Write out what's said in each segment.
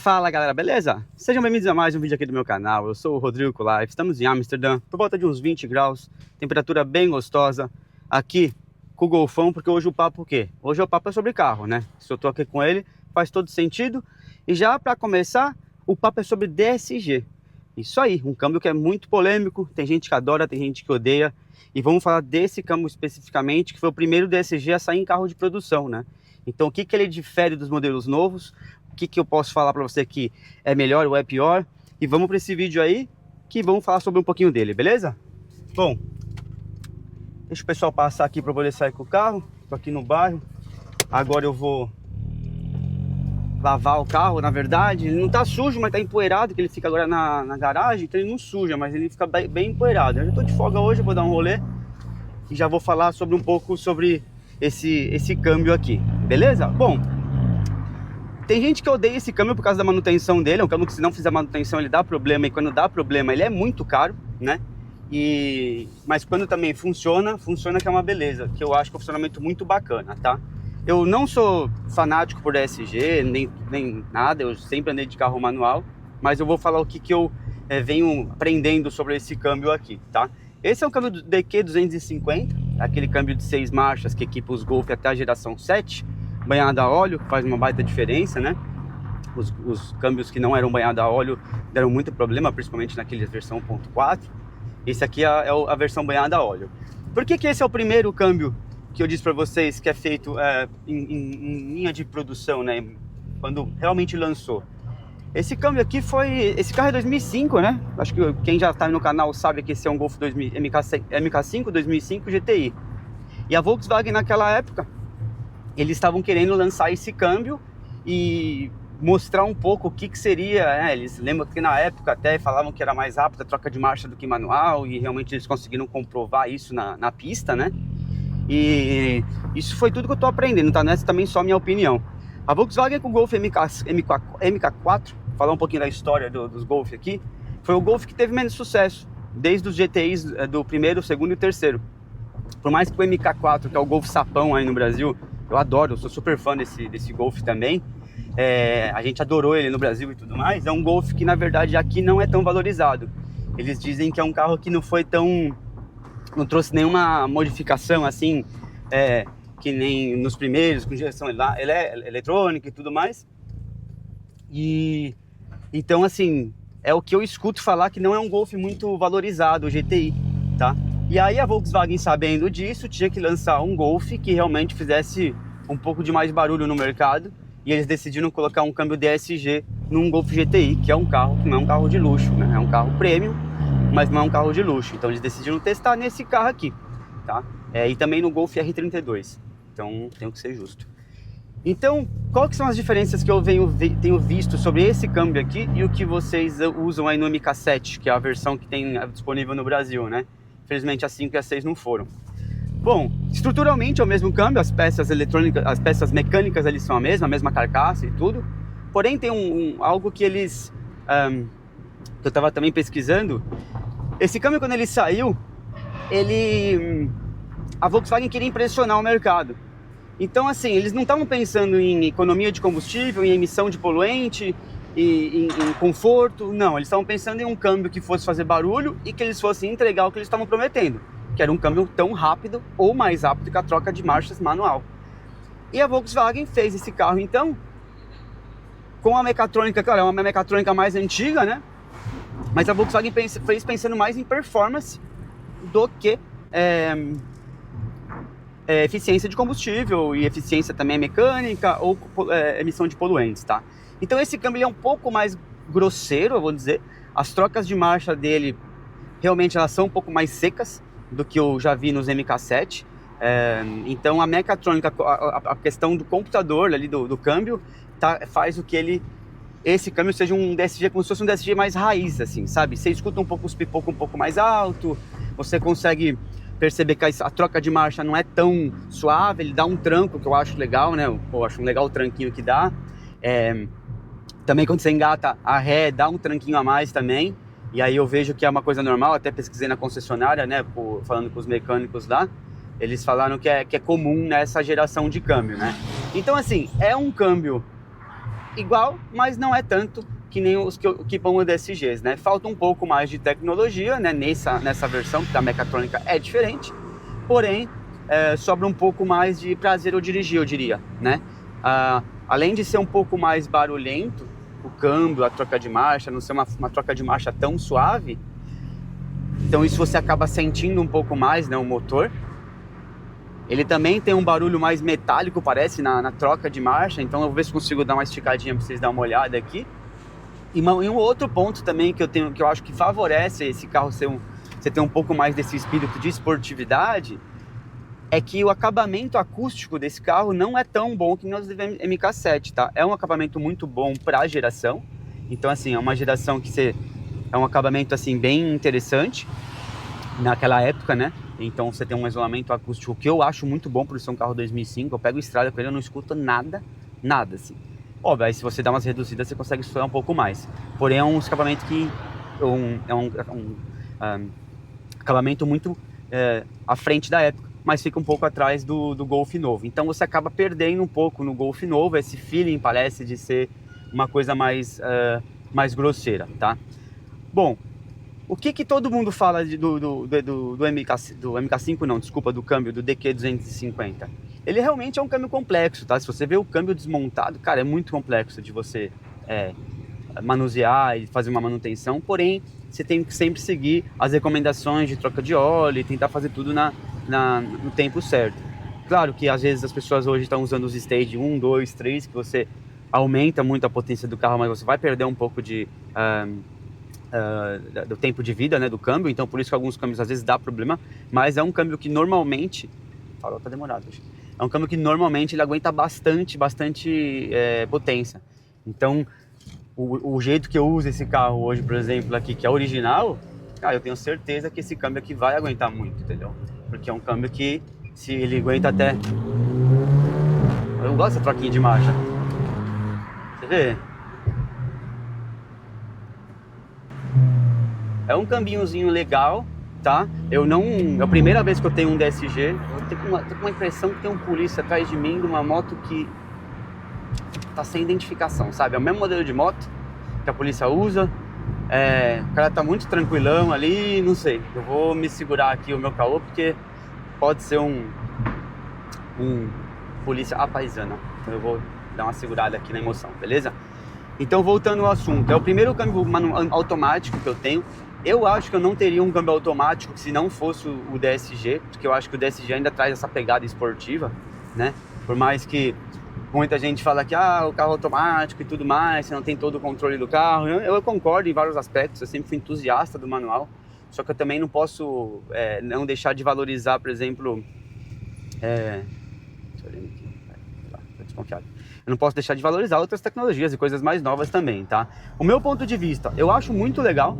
Fala galera, beleza? Sejam bem-vindos a mais um vídeo aqui do meu canal. Eu sou o Rodrigo Colife, estamos em Amsterdã, por volta de uns 20 graus, temperatura bem gostosa aqui com o Golfão, porque hoje o papo o quê? Hoje o papo é sobre carro, né? Se eu tô aqui com ele, faz todo sentido. E já para começar, o papo é sobre DSG. Isso aí, um câmbio que é muito polêmico, tem gente que adora, tem gente que odeia. E vamos falar desse câmbio especificamente, que foi o primeiro DSG a sair em carro de produção, né? Então o que ele difere dos modelos novos? O que eu posso falar para você que é melhor ou é pior? E vamos para esse vídeo aí, que vamos falar sobre um pouquinho dele, beleza? Bom, deixa o pessoal passar aqui para poder sair com o carro. Tô aqui no bairro. Agora eu vou lavar o carro, na verdade. Ele não tá sujo, mas tá empoeirado, que ele fica agora na garagem. Então ele não suja, mas ele fica bem empoeirado. Eu já tô de folga hoje, eu vou dar um rolê e já vou falar sobre um pouco sobre esse câmbio aqui, beleza? Bom, tem gente que odeia esse câmbio por causa da manutenção dele. É um câmbio que, se não fizer manutenção, ele dá problema, e quando dá problema ele é muito caro, né? Mas quando também funciona que é uma beleza, que eu acho que é um funcionamento muito bacana, tá? Eu não sou fanático por DSG, nem nada, eu sempre andei de carro manual, mas eu vou falar o que eu venho aprendendo sobre esse câmbio aqui, tá? Esse é um câmbio do DQ250, aquele câmbio de 6 marchas que equipa os Golf até a geração 7, banhado a óleo, faz uma baita diferença, né? Os câmbios que não eram banhados a óleo deram muito problema, principalmente naquele versão 1.4. Esse aqui é a versão banhada a óleo. Por que esse é o primeiro câmbio que eu disse para vocês que é feito em linha de produção, né? Quando realmente lançou. Esse câmbio aqui esse carro é 2005, né? Acho que quem já está no canal sabe que esse é um Golf MK5 2005 GTI. E a Volkswagen naquela época, eles estavam querendo lançar esse câmbio e mostrar um pouco o que seria, né? Eles lembram que na época até falavam que era mais rápido a troca de marcha do que manual, e realmente eles conseguiram comprovar isso na pista, né? E isso foi tudo que eu tô aprendendo, tá? Nessa também só minha opinião. A Volkswagen com o Golf MK4, falar um pouquinho da história dos Golf aqui, foi o Golf que teve menos sucesso, desde os GTIs do primeiro, segundo e terceiro. Por mais que o MK4, que é o Golf sapão aí no Brasil, eu adoro, eu sou super fã desse Golf também. A gente adorou ele no Brasil e tudo mais. É um Golf que na verdade aqui não é tão valorizado. Eles dizem que é um carro que não trouxe nenhuma modificação assim, que nem nos primeiros, com direção eletrônica e tudo mais. E então assim, é o que eu escuto falar, que não é um Golf muito valorizado, o GTI, tá? E aí a Volkswagen, sabendo disso, tinha que lançar um Golf que realmente fizesse um pouco de mais barulho no mercado, e eles decidiram colocar um câmbio DSG num Golf GTI, que é um carro que não é um carro de luxo, né? É um carro premium, mas não é um carro de luxo. Então eles decidiram testar nesse carro aqui, tá? E também no Golf R32, então tem que ser justo. Então, quais são as diferenças que eu tenho visto sobre esse câmbio aqui e o que vocês usam aí no MK7, que é a versão que tem disponível no Brasil, né? Infelizmente a 5 e a 6 não foram. Bom, estruturalmente é o mesmo câmbio, as peças eletrônicas, as peças mecânicas ali são a mesma carcaça e tudo. Porém tem algo que eles, que eu estava também pesquisando. Esse câmbio, quando ele saiu, a Volkswagen queria impressionar o mercado. Então assim, eles não estavam pensando em economia de combustível, em emissão de poluente, em conforto, não, eles estavam pensando em um câmbio que fosse fazer barulho e que eles fossem entregar o que eles estavam prometendo, que era um câmbio tão rápido ou mais rápido que a troca de marchas manual. E a Volkswagen fez esse carro então com a mecatrônica, claro, é uma mecatrônica mais antiga, né? Mas a Volkswagen fez pensando mais em performance do que eficiência de combustível e eficiência também mecânica ou emissão de poluentes, tá? Então esse câmbio é um pouco mais grosseiro, eu vou dizer. As trocas de marcha dele realmente elas são um pouco mais secas do que eu já vi nos MK7. Então a mecatrônica, a questão do computador ali do câmbio, faz o que esse câmbio seja um DSG, como se fosse um DSG mais raiz, assim, sabe? Você escuta um pouco os pipocos um pouco mais alto, você consegue perceber que a troca de marcha não é tão suave, ele dá um tranco, que eu acho legal, né? Eu acho um legal o tranquinho que dá. Também quando você engata a ré, dá um tranquinho a mais também. E aí eu vejo que é uma coisa normal, até pesquisei na concessionária, né? Falando com os mecânicos lá, eles falaram que é comum nessa geração de câmbio, né? Então assim, é um câmbio igual, mas não é tanto que nem os que equipam o DSGs, né? Falta um pouco mais de tecnologia, né? Nessa versão, porque a mecatrônica é diferente, porém, sobra um pouco mais de prazer ao dirigir, eu diria, né? Além de ser um pouco mais barulhento, o câmbio, a troca de marcha, não ser uma troca de marcha tão suave, então isso você acaba sentindo um pouco mais, né, o motor. Ele também tem um barulho mais metálico, parece, na troca de marcha, então eu vou ver se consigo dar uma esticadinha para vocês darem uma olhada aqui. E um outro ponto também que eu acho que favorece esse carro você ter um pouco mais desse espírito de esportividade, é que o acabamento acústico desse carro não é tão bom que nos MK7, tá? É um acabamento muito bom para a geração, então assim, é uma geração que é um acabamento assim bem interessante naquela época, né? Então você tem um isolamento acústico que eu acho muito bom por ser um carro 2005, eu pego estrada com ele, eu não escuto nada assim. Óbvio, aí se você dá umas reduzidas você consegue escutar um pouco mais, porém é um acabamento que é um acabamento muito à frente da época, mas fica um pouco atrás do Golf novo. Então você acaba perdendo um pouco no Golf novo, esse feeling parece de ser uma coisa mais grosseira, tá? Bom, o que todo mundo fala do MK5 não, desculpa, do câmbio, do DQ250? Ele realmente é um câmbio complexo, tá? Se você vê o câmbio desmontado, cara, é muito complexo de você manusear e fazer uma manutenção, porém, você tem que sempre seguir as recomendações de troca de óleo e tentar fazer tudo no tempo certo. Claro que às vezes as pessoas hoje estão usando os stage 1, 2, 3, que você aumenta muito a potência do carro, mas você vai perder um pouco do tempo de vida, né, do câmbio, então por isso que alguns câmbios às vezes dá problema, mas é um câmbio que normalmente, farol tá demorado hoje, é um câmbio que normalmente ele aguenta bastante potência. Então o jeito que eu uso esse carro hoje, por exemplo, aqui, que é original, cara, eu tenho certeza que esse câmbio aqui vai aguentar muito, entendeu? Porque é um câmbio que, se ele aguenta até... Eu gosto dessa troquinha de marcha. Você vê? É um câmbiozinho legal, tá? É a primeira vez que eu tenho um DSG, eu tô com uma impressão que tem um polícia atrás de mim, de uma moto que tá sem identificação, sabe? É o mesmo modelo de moto que a polícia usa, o cara tá muito tranquilão ali, não sei. Eu vou me segurar aqui o meu caô, porque pode ser um polícia apaisana. Então eu vou dar uma segurada aqui na emoção, beleza? Então, voltando ao assunto, é o primeiro câmbio automático que eu tenho. Eu acho que eu não teria um câmbio automático se não fosse o DSG, porque eu acho que o DSG ainda traz essa pegada esportiva, né? Por mais que muita gente fala que o carro automático e tudo mais, você não tem todo o controle do carro. Eu concordo em vários aspectos, eu sempre fui entusiasta do manual, só que eu também não posso não deixar de valorizar, por exemplo... Deixa eu olhar aqui, tô desconfiado. Eu não posso deixar de valorizar outras tecnologias e coisas mais novas também, tá? O meu ponto de vista, eu acho muito legal.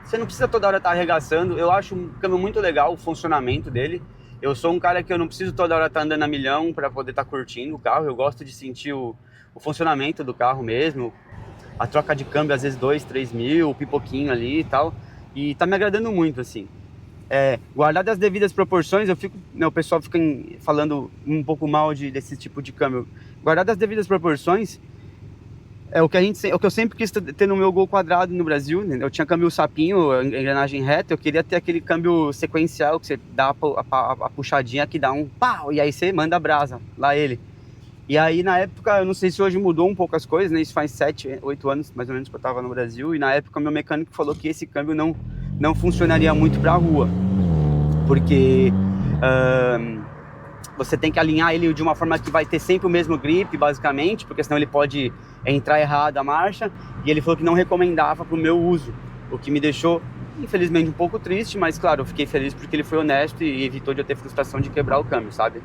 Você não precisa toda hora estar arregaçando. Eu acho um câmbio muito legal, o funcionamento dele. Eu sou um cara que eu não preciso toda hora estar andando a milhão para poder estar curtindo o carro. Eu gosto de sentir o funcionamento do carro mesmo. A troca de câmbio, às vezes 2, 3 mil, o pipoquinho ali e tal. E tá me agradando muito, assim. Guardado as devidas proporções, o pessoal fica falando um pouco mal desse tipo de câmbio. Guardado as devidas proporções, é o que eu sempre quis ter no meu Gol quadrado no Brasil, né? Eu tinha câmbio sapinho, engrenagem reta, eu queria ter aquele câmbio sequencial, que você dá a puxadinha que dá um pau, e aí você manda a brasa, lá ele. E aí na época, eu não sei se hoje mudou um pouco as coisas, né? Isso faz 7, 8 anos mais ou menos que eu tava no Brasil, e na época meu mecânico falou que esse câmbio não funcionaria muito pra rua, porque você tem que alinhar ele de uma forma que vai ter sempre o mesmo grip, basicamente, porque senão ele pode entrar errado a marcha, e ele falou que não recomendava para o meu uso, o que me deixou, infelizmente, um pouco triste, mas claro, eu fiquei feliz porque ele foi honesto e evitou de eu ter frustração de quebrar o câmbio, sabe?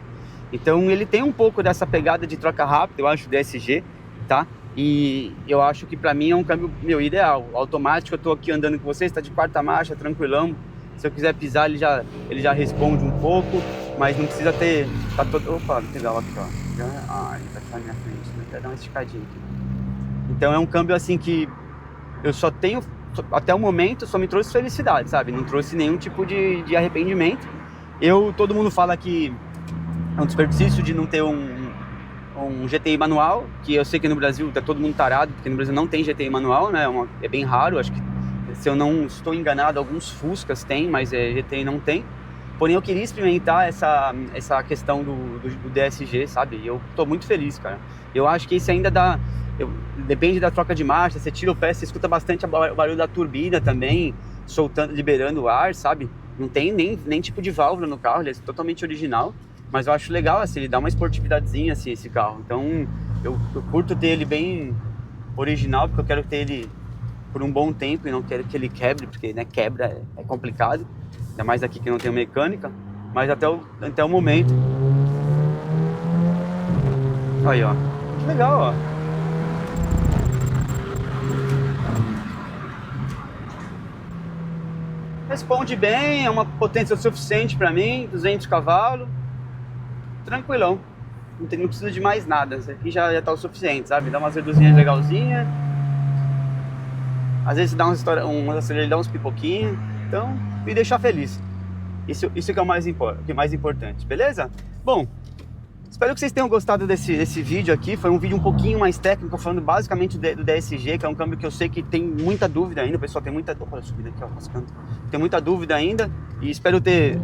Então ele tem um pouco dessa pegada de troca rápida, eu acho, DSG, tá? E eu acho que pra mim é um câmbio ideal. O automático, eu tô aqui andando com vocês, tá de quarta marcha, tranquilão. Se eu quiser pisar, ele já responde um pouco, mas não precisa ter... Tá todo... Opa, legal, aqui, ó. Ele tá aqui na minha frente, né? Quero dar uma esticadinha aqui. Então é um câmbio assim que eu só tenho, até o momento, só me trouxe felicidade, sabe? Não trouxe nenhum tipo de arrependimento. Todo mundo fala que é um desperdício de não ter um um GTI manual, que eu sei que no Brasil tá todo mundo tarado, porque no Brasil não tem GTI manual, né? É bem raro, acho que, se eu não estou enganado, alguns Fuscas tem, mas GTI não tem. Porém, eu queria experimentar essa questão do DSG, sabe? E eu tô muito feliz, cara. Eu acho que isso ainda dá... depende da troca de marcha, você tira o pé, você escuta bastante o barulho da turbina também, soltando, liberando o ar, sabe? Não tem nem tipo de válvula no carro, ele é totalmente original. Mas eu acho legal, assim, ele dá uma esportividadezinha, assim, esse carro. Então, eu curto ter ele bem original, porque eu quero ter ele por um bom tempo e não quero que ele quebre, porque, né, quebra é complicado. Ainda mais aqui que não tem mecânica. Mas até o momento... Aí, ó. Que legal, ó. Responde bem, é uma potência suficiente para mim, 200 cavalos. Tranquilão. Não precisa de mais nada. Isso aqui já tá o suficiente, sabe? Dá umas reduzinhas legalzinhas. Às vezes dá ele dá uns pipoquinhos. Então, me deixar feliz. Isso que é o mais importante, beleza? Bom, espero que vocês tenham gostado desse vídeo aqui. Foi um vídeo um pouquinho mais técnico, falando basicamente do DSG, que é um câmbio que eu sei que tem muita dúvida ainda. O pessoal tem muita... Opa, subida aqui, ó, rascando. Tem muita dúvida ainda. E espero ter...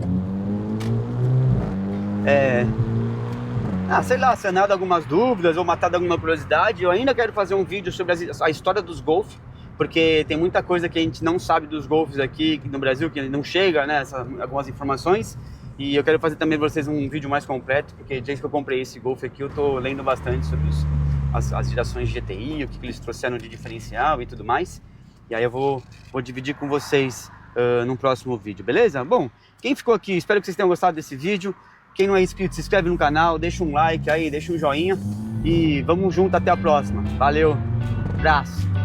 sei lá, sanado algumas dúvidas ou matado alguma curiosidade. Eu ainda quero fazer um vídeo sobre a história dos Golf, porque tem muita coisa que a gente não sabe dos Golfs aqui no Brasil, que não chega, né, algumas informações. E eu quero fazer também para vocês um vídeo mais completo, porque desde que eu comprei esse Golf aqui, eu tô lendo bastante sobre as gerações de GTI, o que eles trouxeram de diferencial e tudo mais. E aí eu vou dividir com vocês num próximo vídeo, beleza? Bom, quem ficou aqui, espero que vocês tenham gostado desse vídeo. Quem não é inscrito, se inscreve no canal, deixa um like aí, deixa um joinha. E vamos junto, até a próxima. Valeu, abraço!